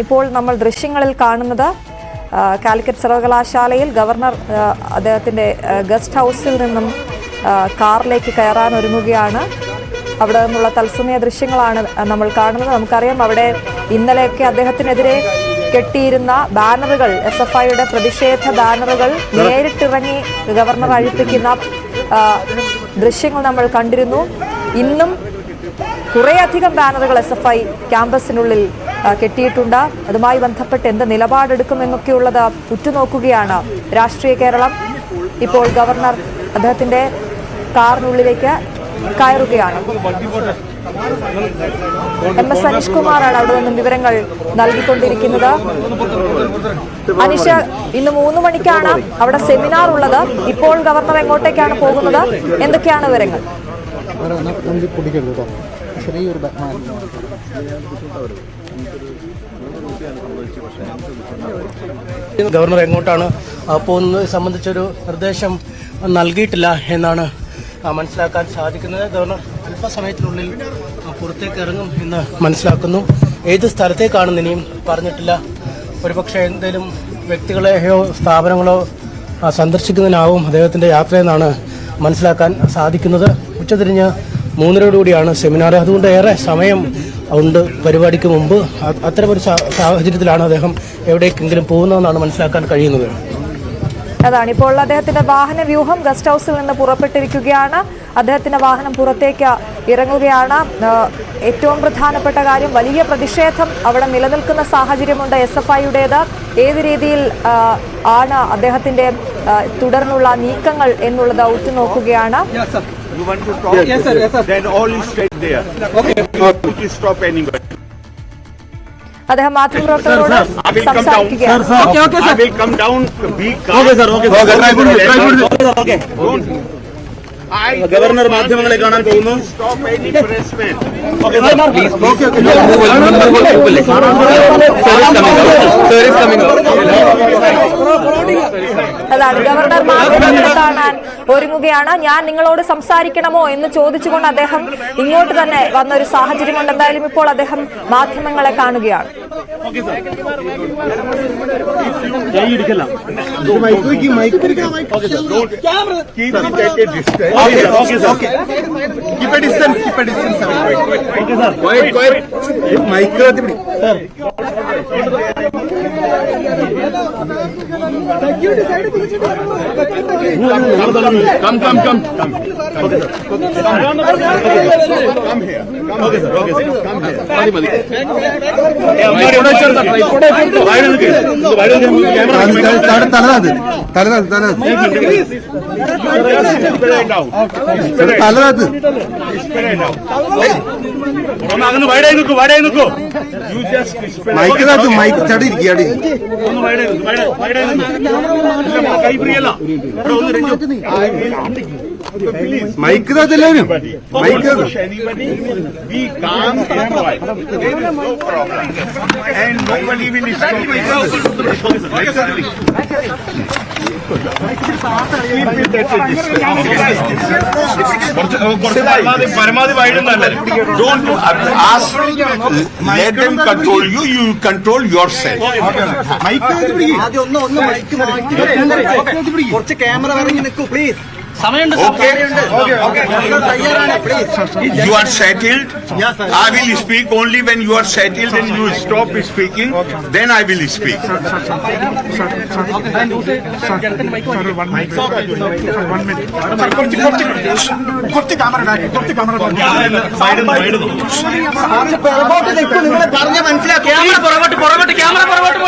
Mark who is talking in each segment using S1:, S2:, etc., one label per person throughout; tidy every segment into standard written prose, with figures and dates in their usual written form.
S1: ഇപ്പോൾ നമ്മൾ ദൃശ്യങ്ങളിൽ കാണുന്നത് കാലിക്കറ്റ് സർവകലാശാലയിൽ ഗവർണർ അദ്ദേഹത്തിന്റെ ഗസ്റ്റ് ഹൗസിൽ നിന്നും കാറിലേക്ക് കയറാൻ ഒരുങ്ങുകയാണ്. അവിടെ നിന്നുള്ള തത്സമയ ദൃശ്യങ്ങളാണ് നമ്മൾ കാണുന്നത്. നമുക്കറിയാം അവിടെ ഇന്നലെയൊക്കെ അദ്ദേഹത്തിനെതിരെ കെട്ടിയിരുന്ന ബാനറുകൾ, SFIയുടെ പ്രതിഷേധ ബാനറുകൾ നേരിട്ടിറങ്ങി ഗവർണർ അഴിപ്പിക്കുന്ന ദൃശ്യങ്ങൾ നമ്മൾ കണ്ടിരുന്നു. ഇന്നും കുറേയധികം ബാനറുകൾ SFI ക്യാമ്പസിനുള്ളിൽ കെട്ടിയിട്ടുണ്ട്. അതുമായി ബന്ധപ്പെട്ട് എന്ത് നിലപാടെടുക്കുമെന്നൊക്കെയുള്ളത് ഉറ്റുനോക്കുകയാണ് രാഷ്ട്രീയ കേരളം. ഇപ്പോൾ ഗവർണർ അദ്ദേഹത്തിന്റെ കാറിനുള്ളിലേക്ക് കയറുകയാണ്. MS അനീഷ് കുമാറാണ് അവിടെ നിന്നും വിവരങ്ങൾ നൽകിക്കൊണ്ടിരിക്കുന്നത്. അനീഷ്, ഇന്ന് 3 മണിക്കാണ് അവിടെ സെമിനാർ ഉള്ളത്. ഇപ്പോൾ ഗവർണർ എങ്ങോട്ടേക്കാണ് പോകുന്നത്? എന്തൊക്കെയാണ് വിവരങ്ങൾ?
S2: ഗവർണർ എങ്ങോട്ടാണ് പോകുന്നത് സംബന്ധിച്ചൊരു നിർദ്ദേശം നൽകിയിട്ടില്ല എന്നാണ് മനസ്സിലാക്കാൻ സാധിക്കുന്നത്. ഗവർണർ അല്പസമയത്തിനുള്ളിൽ പുറത്തേക്ക് ഇറങ്ങും എന്ന് മനസ്സിലാക്കുന്നു. ഏത് സ്ഥലത്തേക്കാണെന്ന് ഇനിയും പറഞ്ഞിട്ടില്ല. ഒരുപക്ഷെ എന്തെങ്കിലും വ്യക്തികളെയോ സ്ഥാപനങ്ങളോ സന്ദർശിക്കുന്നതിനാവും അദ്ദേഹത്തിന്റെ യാത്രയെന്നാണ് മനസ്സിലാക്കാൻ സാധിക്കുന്നത്. ഉച്ചതിരിഞ്ഞ് 3:30 സെമിനാർ. അതുകൊണ്ട് ഏറെ സമയം ഉണ്ട് പരിപാടിക്ക് മുമ്പ്. അത്തരമൊരു സാഹചര്യത്തിലാണ് അദ്ദേഹം എവിടേക്കെങ്കിലും പോകുന്നതെന്നാണ് മനസ്സിലാക്കാൻ കഴിയുന്നത്.
S1: അതാണ് ഇപ്പോൾ അദ്ദേഹത്തിന്റെ വാഹന വ്യൂഹം ഗസ്റ്റ് ഹൗസിൽ നിന്ന് പുറപ്പെട്ടിരിക്കുകയാണ്. അദ്ദേഹത്തിന്റെ വാഹനം പുറത്തേക്ക് ഇറങ്ങുകയാണ്. ഏറ്റവും പ്രധാനപ്പെട്ട കാര്യം, വലിയ പ്രതിഷേധം അവിടെ നിലനിൽക്കുന്ന സാഹചര്യമുണ്ട് SFIയുടേത്. ഏത് രീതിയിൽ ആണ് അദ്ദേഹത്തിന്റെ തുടർന്നുള്ള നീക്കങ്ങൾ എന്നുള്ളത് ഉറ്റുനോക്കുകയാണ്.
S3: You want to talk? Yes, sir. Yes, sir. Then all is straight there. Okay. Please stop anybody.
S1: അദ്ദേഹം മാധ്യമപ്രവർത്തകരോട് സംസാരിക്കുകയാണ്.
S3: I will come down. Be calm.
S4: Okay, sir. Okay. Okay. Governor മാധ്യമങ്ങളെ കാണാൻ പോകുന്നു.
S3: Stop any pressman.
S4: Okay, sir. Please. Okay.
S1: അതാണ് governor മാധ്യമങ്ങളെ കാണാൻ ഒരുങ്ങുകയാണ്. ഞാൻ നിങ്ങളോട് സംസാരിക്കണമോ എന്ന് ചോദിച്ചുകൊണ്ട് അദ്ദേഹം ഇങ്ങോട്ട് തന്നെ വന്നൊരു സാഹചര്യമുണ്ട്. എന്തായാലും ഇപ്പോൾ അദ്ദേഹം മാധ്യമങ്ങളെ കാണുകയാണ്.
S4: Come here. Okay, sir. Come here. Mic എല്ലാവരും mic
S3: Be calm and quiet. There is no problem. And nobody will stop. Don't ask. Let them control you. You control yourself.
S5: കുറച്ച് ക്യാമറ ഇറങ്ങി നിൽക്കൂ please.
S3: Okay. You are settled.
S5: Yes, sir.
S3: I will speak only when you are settled and you stop speaking. Then I will speak.
S5: നിങ്ങൾ പറഞ്ഞ മനസ്സിലാക്കി. Camera പുറകോട്ട് camera പുറകോട്ട്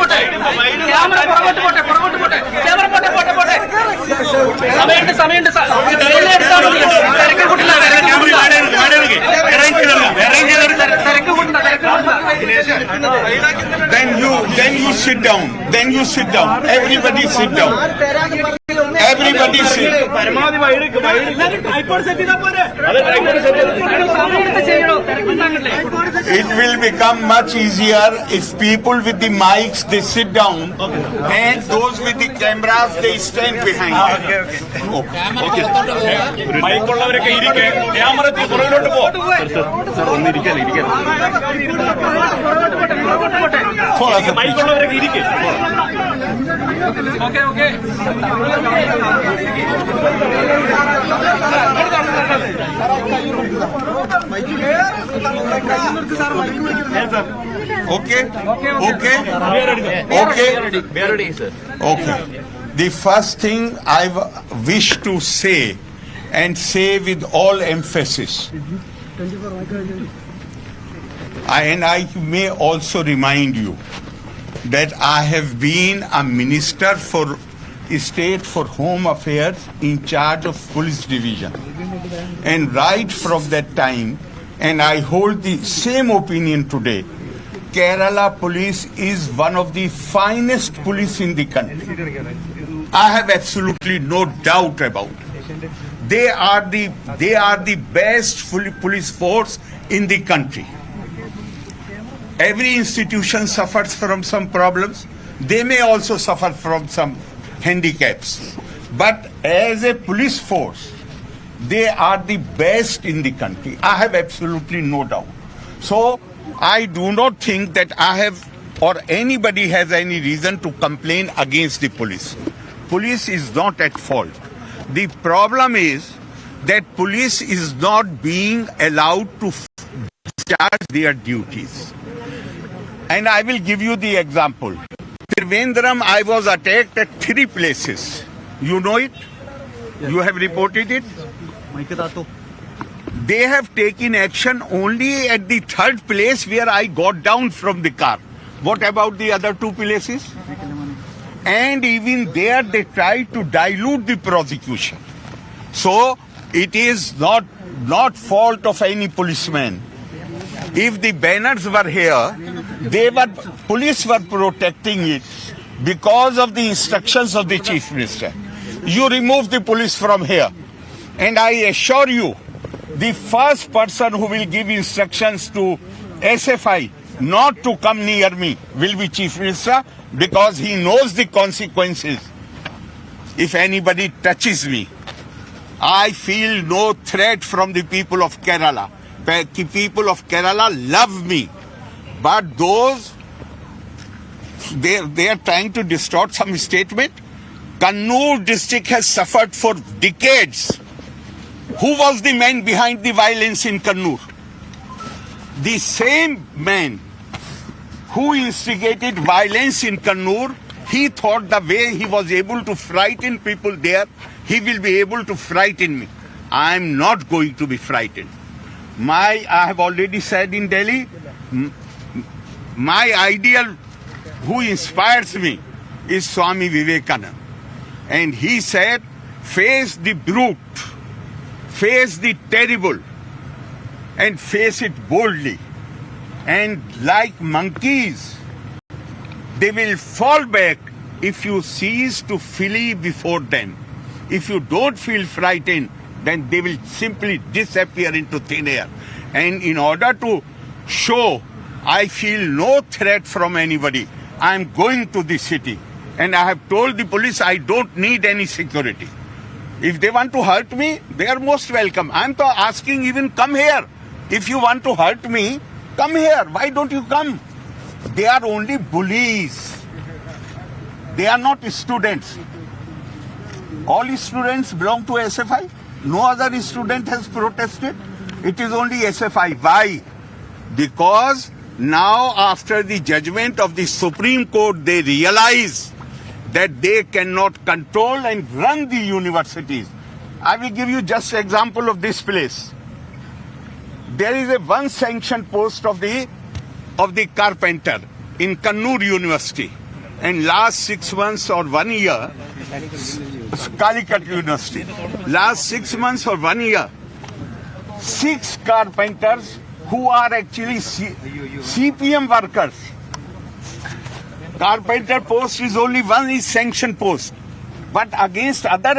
S5: പോട്ടെ. സമയമുണ്ട്.
S3: Then you sit down. Everybody sit down. Everybody sit. It will become much easier if people with the mics they sit down and those with the cameras they stand behind.
S6: മൈക്കുള്ളവരൊക്കെ ഇരിക്കെ camera പുറകിലോട്ട് പോ മൈക്കുള്ളവരൊക്കെ ഇരിക്കെ okay okay
S3: Okay? Okay? Okay. The first thing I wish to say and say with all emphasis, and I may also remind you that I have been a minister for State for Home Affairs in charge of Police Division. And right from that time, and I hold the same opinion today, Kerala Police is one of the finest police in the country. I have absolutely no doubt about it. They are the best police force in the country. Every institution suffers from some problems. They may also suffer from some handicaps. But as a police force, they are the best in the country. I have absolutely no doubt. So I do not think that I have or anybody has any reason to complain against the police. Police is not at fault. The problem is that police is not being allowed to discharge their duties. And I will give you the example. Trivandrum, I was attacked at 3 places. You know it? You have reported it? They have taken action only at the 3rd place where I got down from the car. What about the other 2 places? And even there they tried to dilute the prosecution. So it is not fault of any policeman. If the banners were here, police were protecting it because of the instructions of the Chief Minister. You remove the police from here. And I assure you, the first person who will give instructions to SFI not to come near me will be Chief Minister because he knows the consequences if anybody touches me. I feel no threat from the people of Kerala. The people of Kerala love me. But those, they are trying to distort some statement. Kannur district has suffered for decades. Who was the man behind the violence in Kannur? The same man who instigated violence in Kannur, he thought the way he was able to frighten people there, he will be able to frighten me. I am not going to be frightened. I have already said in Delhi, my ideal who inspires me is Swami Vivekananda. And he said, face the brute, face the terrible, and face it boldly. And like monkeys, they will fall back if you cease to flee before them. If you don't feel frightened, then they will simply disappear into thin air. And in order to show I feel no threat from anybody, I am going to the city. And I have told the police I don't need any security. If they want to hurt me, they are most welcome. I am asking even come here. If you want to hurt me, come here. Why don't you come? They are only bullies. They are not students. All students belong to SFI. No other student has protested. It is only SFI. Why? Because now after the judgment of the Supreme Court, they realize that they cannot control and run the universities. I will give you just an example of this place. There is a one sanctioned post of the carpenter in Kannur University. And last 6 months or 1 year, Calicut University. Last 6 months or 1 year, 6 carpenters who are actually CPM workers. Carpenter post is only one is sanctioned post, but against other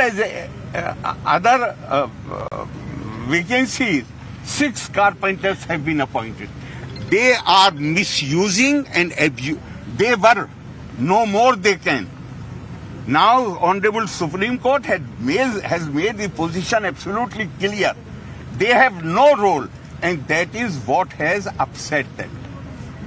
S3: vacancies, 6 carpenters have been appointed. they are misusing and they were no more they can. Now, Honorable Supreme Court has made the position absolutely clear. They have no role, and that is what has upset them.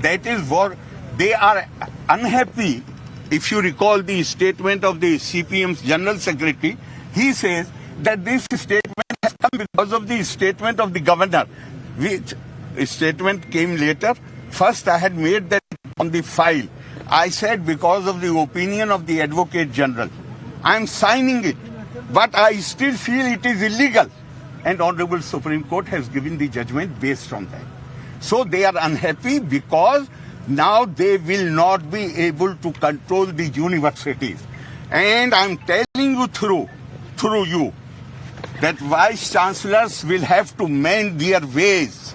S3: That is what they are unhappy. If you recall the statement of the CPM's General Secretary, he says that this statement has come because of the statement of the governor, which statement came later. First, I had made that on the file. I said because of the opinion of the Advocate General. I am signing it, but I still feel it is illegal. And Honorable Supreme Court has given the judgment based on that. So they are unhappy because now they will not be able to control the universities. And I'm telling you through you that vice chancellors will have to mend their ways.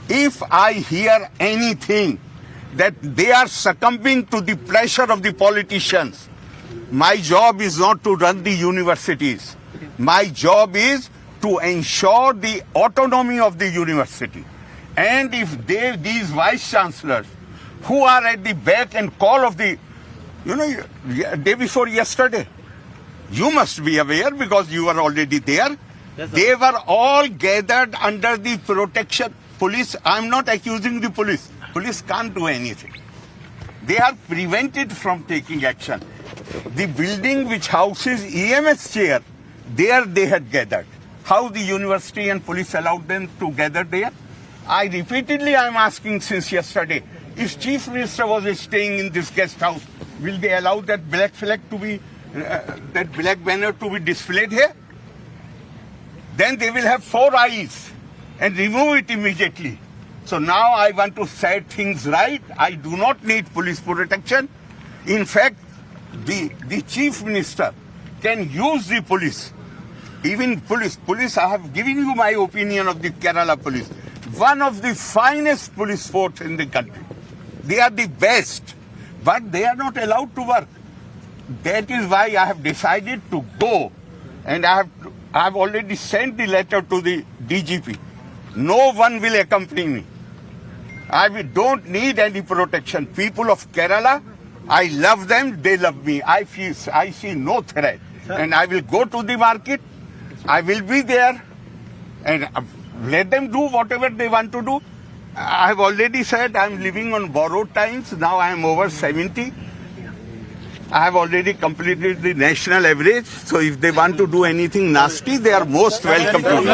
S3: If I hear anything that they are succumbing to the pressure of the politicians, my job is not to run the universities. My job is to ensure the autonomy of the university. And if these vice chancellors who are at the beck and call of the, day before yesterday, you must be aware because you were already there. Yes, they were all gathered under the protection. Police, I'm not accusing the police. Police can't do anything. They are prevented from taking action. The building which houses EMS chair, there they had gathered. How the university and police allowed them to gather there? I am asking since yesterday, if Chief Minister was staying in this guest house, will they allow that black flag to be, that black banner to be displayed here? Then they will have 4 eyes and remove it immediately. So now I want to set things right. I do not need police protection. In fact, the Chief Minister can use the police. Even police, I have given you my opinion of the Kerala police. One of the finest police force in the country. They are the best, but they are not allowed to work. That is why I have decided to go, and I have already sent the letter to the DGP. No one will accompany me. I don't need any protection. People of Kerala, I love them, they love me. I see no threat. And I will go to the market, I will be there, and let them do whatever they want to do. I have already said I am living on borrowed times. Now I am over 70. I have already completed the national average. So if they want to do anything nasty, they are most welcome to do.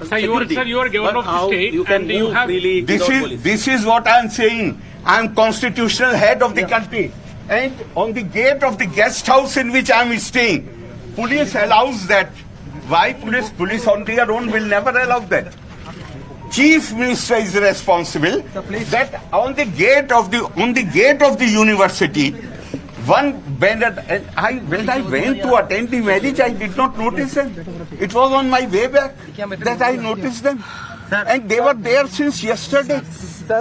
S6: Sir, you are governor of the state, and you have really.
S3: This is what I am saying. I am constitutional head of the country, and on the gate of the guest house in which I am staying, police allows that. Why police? Police on their own will never allow that. Chief Minister is responsible that on the gate of the university, one banner. When I went to attend the marriage, I did not notice them. It was on my way back that I noticed them, and they were there since yesterday. No,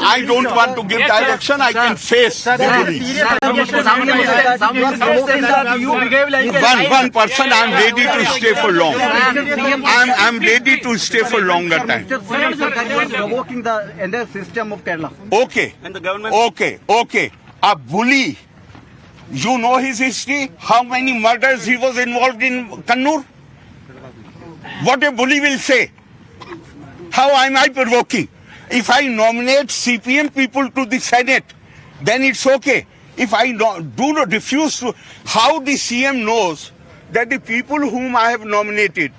S3: I don't want to give direction. I can face the police. One person, I'm ready to stay for long. I'm ready to stay for longer time.
S5: Provoking the entire system of Kerala.
S3: Okay. And the government. Okay. A bully. You know his history? How many murders he was involved in Kannur? What a bully will say. How am I provoking? If I nominate CPM people to the Senate, then it's okay. If I do not refuse to, how the CM knows that the people whom I have nominated,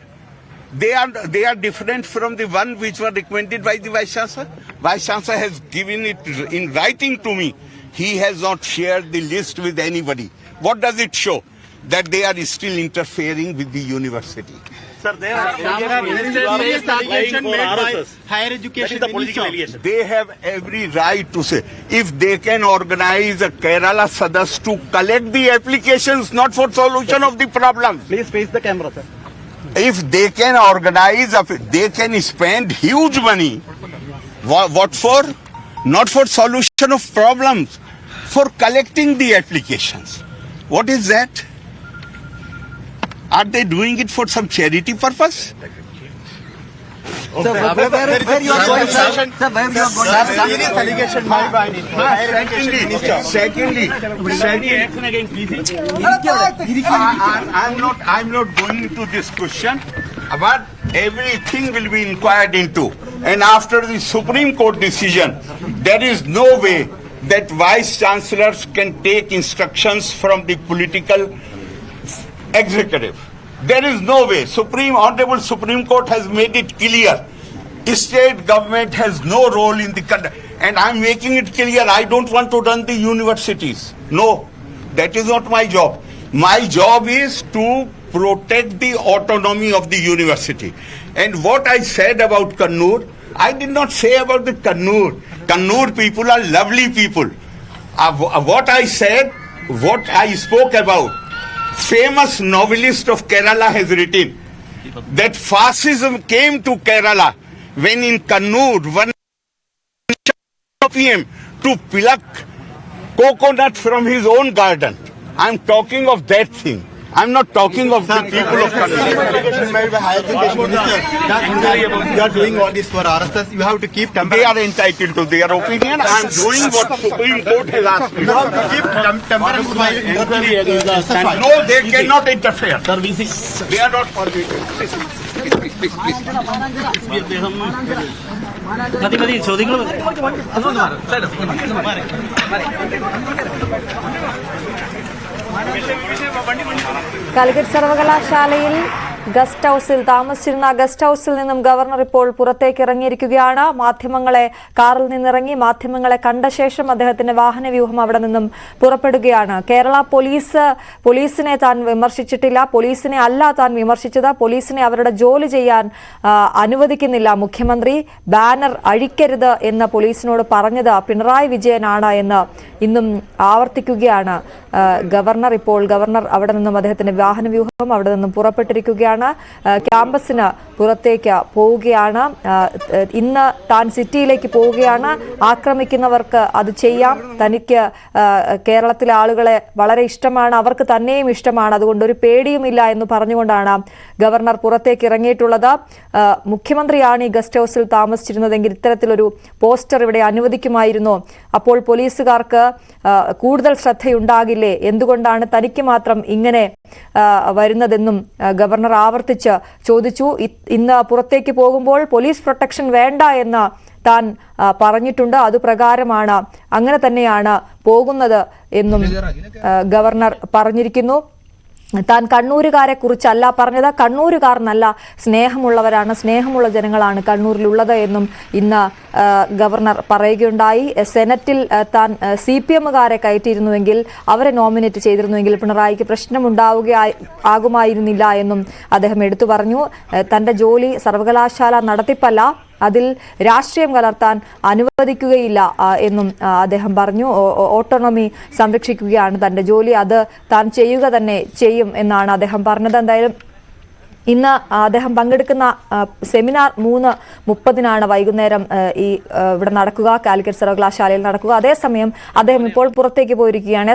S3: they are different from the one which were recommended by the Vice Chancellor? Vice Chancellor has given it in writing to me. He has not shared the list with anybody. What does it show? That they are still interfering with the university.
S6: Sir, there are allegation made by higher education minister.
S3: They have every right to say. If they can organize a Kerala Sadas to collect the applications, not for solution of the problems.
S5: Please face the camera, sir.
S3: If they can organize, they can spend huge money. What for? Not for solution of problems, for collecting the applications. What is that? Are they doing it for some charity purpose?
S5: Sir, where you are going, sir? Sir, where you are going?
S6: Serious allegation made by Higher Education Minister.
S3: Secondly, I'm not going into this question, but everything will be inquired into. And after the Supreme Court decision, there is no way that vice chancellors can take instructions from the political executive. There is no way. Honorable Supreme Court has made it clear. State government has no role in the country. And I'm making it clear, I don't want to run the universities. No, that is not my job. My job is to protect the autonomy of the university. And what I said about Kannur, I did not say about the Kannur. Kannur people are lovely people. What I said, what I spoke about, famous novelist of Kerala has written that fascism came to Kerala when in Kannur one PM to pluck coconut from his own garden. I'm talking of that thing. I'm not talking of the people of Kannur.
S6: Allegation made by Higher Education Minister that you are doing all this for RSS. You have to keep
S3: They
S6: temperance.
S3: are entitled to their opinion. I'm doing what Supreme Court has asked me.
S6: You have to keep temperance while interfering.
S3: No, they cannot interfere. They are not permitted.
S1: Calicut സർവകലാശാലയിൽ guest ഹൌസിൽ താമസിച്ചിരുന്ന guest ഹൌസിൽ നിന്നും governor ഇപ്പോൾ പുറത്തേക്ക് ഇറങ്ങിയിരിക്കുകയാണ്. മാധ്യമങ്ങളെ കാറിൽ നിന്നിറങ്ങി മാധ്യമങ്ങളെ കണ്ട ശേഷം അദ്ദേഹത്തിന്റെ വാഹനവ്യൂഹം അവിടെ നിന്നും പുറപ്പെടുകയാണ്. കേരള പോലീസിനെ താൻ വിമർശിച്ചിട്ടില്ല. പോലീസിനെ അല്ല താൻ വിമർശിച്ചത്. പോലീസിനെ അവരുടെ ജോലി ചെയ്യാൻ അനുവദിക്കുന്നില്ല മുഖ്യമന്ത്രി. ബാനർ അഴിക്കരുത് എന്ന് പോലീസിനോട് പറഞ്ഞത് പിണറായി വിജയനാണ് എന്ന് ഇന്നും ആവർത്തിക്കുകയാണ് ഗവർണർ. ഇപ്പോൾ ഗവർണർ അവിടെ നിന്നും അദ്ദേഹത്തിന്റെ വാഹനവ്യൂഹം അവിടെ നിന്നും പുറപ്പെട്ടിരിക്കുകയാണ്. ക്യാമ്പസിന് പുറത്തേക്ക് പോവുകയാണ്. ഇന്ന് താൻ സിറ്റിയിലേക്ക് പോവുകയാണ്. ആക്രമിക്കുന്നവർക്ക് അത് ചെയ്യാം. തനിക്ക് കേരളത്തിലെ ആളുകളെ വളരെ ഇഷ്ടമാണ്, അവർക്ക് തന്നെയും ഇഷ്ടമാണ്, അതുകൊണ്ട് ഒരു പേടിയുമില്ല എന്ന് പറഞ്ഞുകൊണ്ടാണ് ഗവർണർ പുറത്തേക്ക് ഇറങ്ങിയിട്ടുള്ളത്. മുഖ്യമന്ത്രിയാണ് ഈ ഗസ്റ്റ് ഹൌസിൽ താമസിച്ചിരുന്നതെങ്കിൽ ഇത്തരത്തിലൊരു പോസ്റ്റർ ഇവിടെ അനുവദിക്കുമായിരുന്നോ? അപ്പോൾ പോലീസുകാർക്ക് കൂടുതൽ ശ്രദ്ധയുണ്ടാകില്ലേ? എന്തുകൊണ്ടാണ് തനിക്ക് മാത്രം ഇങ്ങനെ വരുന്നതെന്നും ഗവർണർ ആവർത്തിച്ച് ചോദിച്ചു. ഇന്ന് പുറത്തേക്ക് പോകുമ്പോൾ പോലീസ് പ്രൊട്ടക്ഷൻ വേണ്ട എന്ന് താൻ പറഞ്ഞിട്ടുണ്ട്. അതുപ്രകാരമാണ് അങ്ങനെ തന്നെയാണ് പോകുന്നത് എന്നും ഗവർണർ പറഞ്ഞിരിക്കുന്നു. താൻ കണ്ണൂരുകാരെ കുറിച്ചല്ല പറഞ്ഞത്. കണ്ണൂരുകാർ നല്ല സ്നേഹമുള്ളവരാണ്, സ്നേഹമുള്ള ജനങ്ങളാണ് കണ്ണൂരിലുള്ളത് എന്നും ഇന്ന് ഗവർണർ പറയുകയുണ്ടായി. സെനറ്റിൽ താൻ CPM-കാരെ കയറ്റിയിരുന്നുവെങ്കിൽ, അവരെ നോമിനേറ്റ് ചെയ്തിരുന്നുവെങ്കിൽ പിണറായിക്ക് പ്രശ്നമുണ്ടാകുമായിരുന്നില്ല എന്നും അദ്ദേഹം എടുത്തു പറഞ്ഞു. തന്റെ ജോലി സർവകലാശാല നടത്തിപ്പല്ല, അതിൽ രാഷ്ട്രീയം കലർത്താൻ അനുവദിക്കുകയില്ല എന്നും അദ്ദേഹം പറഞ്ഞു. ഓട്ടോണമി സംരക്ഷിക്കുകയാണ് തന്റെ ജോലി, അത് താൻ ചെയ്യുക തന്നെ ചെയ്യും എന്നാണ് അദ്ദേഹം പറഞ്ഞത്. എന്തായാലും ഇന്ന് അദ്ദേഹം പങ്കെടുക്കുന്ന സെമിനാർ 3:30 വൈകുന്നേരം ഇവിടെ നടക്കുക, കാലിക്കറ്റ് സർവകലാശാലയിൽ നടക്കുക. അതേസമയം അദ്ദേഹം ഇപ്പോൾ പുറത്തേക്ക് പോയിരിക്കുകയാണ്.